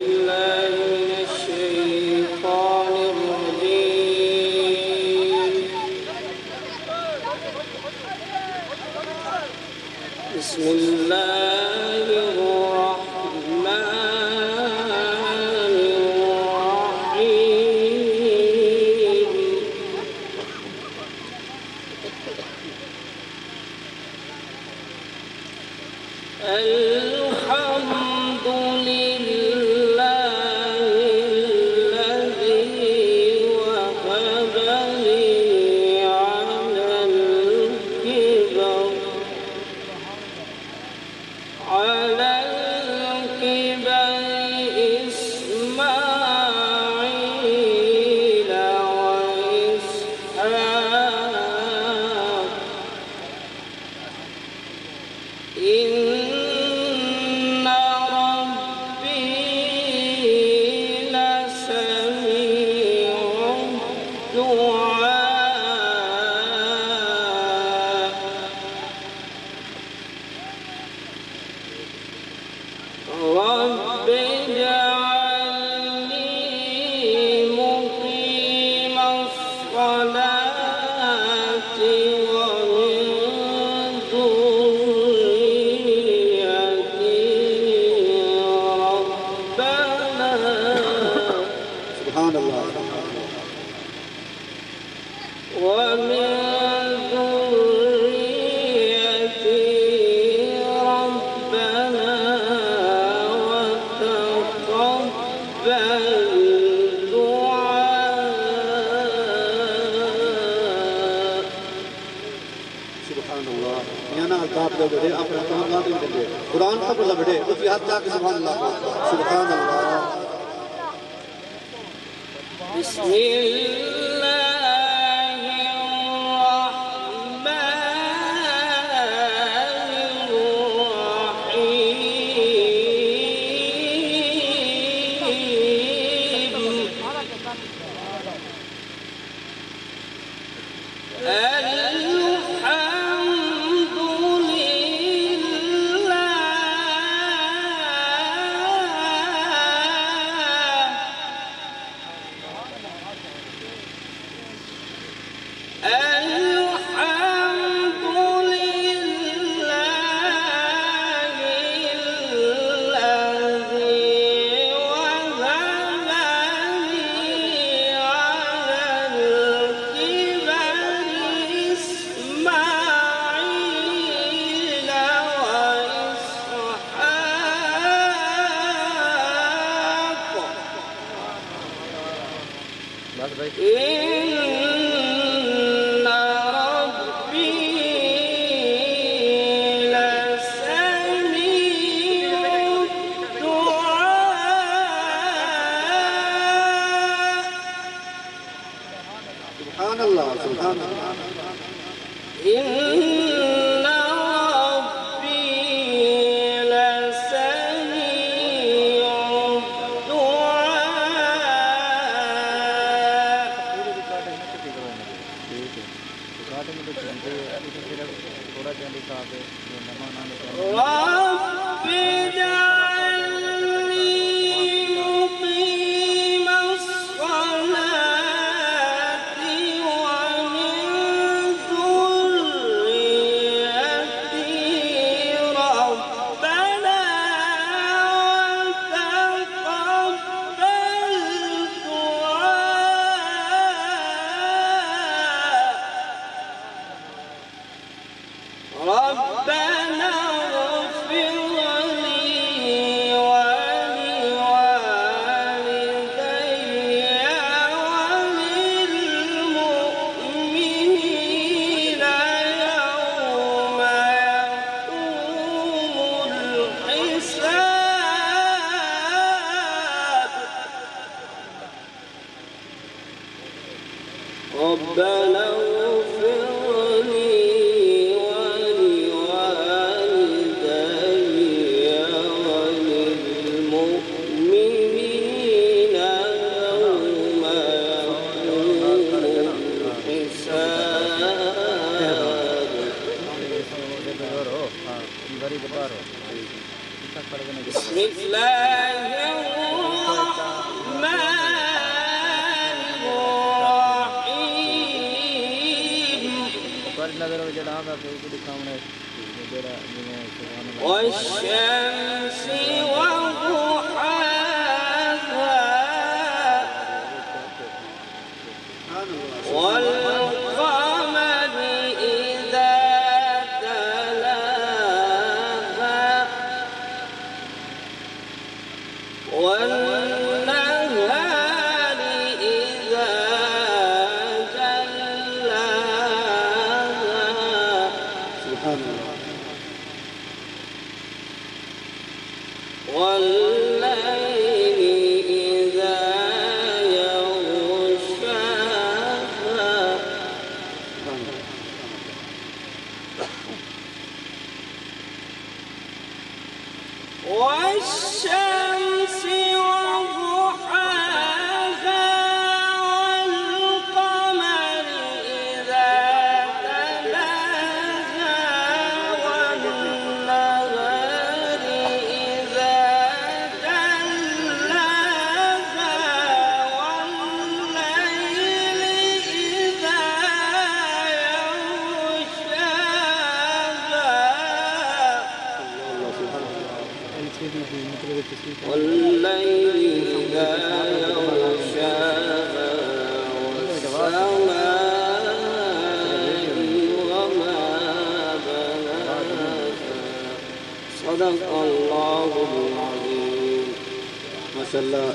بالله من الشيطان الرجيم. بسم الله الرحمن الرحيم. الحمد لله الذي وهب لي على الكبر إسماعيل وإسحاق إن ربي لسميع الدعاء. رب اجعلني مقيم الصلاة ومن ذريتي ربنا. سبحان الله. ومن ذريتي ربنا وتقبل دعاء. سبحان الله. याना अल्ताफ दे बड़े अपना काम ना दे दे कुरान का बोला बड़े उस हाथ जाके सुभान अल्लाह सुभान अल्लाह. بسم الله الرحمن الرحيم. الحمد إن ربي لسميع الدعاء. سبحان الله سبحان الله. إن ربي لسميع رب اجعلني مقيم الصلاة ومن ذريتي ربنا وتقبل دعاء. ربنا اغفر لي ولوالدي وللمؤمنين يوم يقوم الحساب. ربنا اغفر لي وللمؤمنين يوم يقوم الحساب. بسم الله الرحمن والشمس وضحاها والقمر إذا تلاها والنهار إذا جلاها سبحان الله. والليل إذا يغشاها والشمس وضحاها والقمر إذا تلاها والنهار إذا جلاها والليل إذا يغشاها والليل إذا يغشاها والسماء وما بناها صدق الله العظيم. ما شاء الله.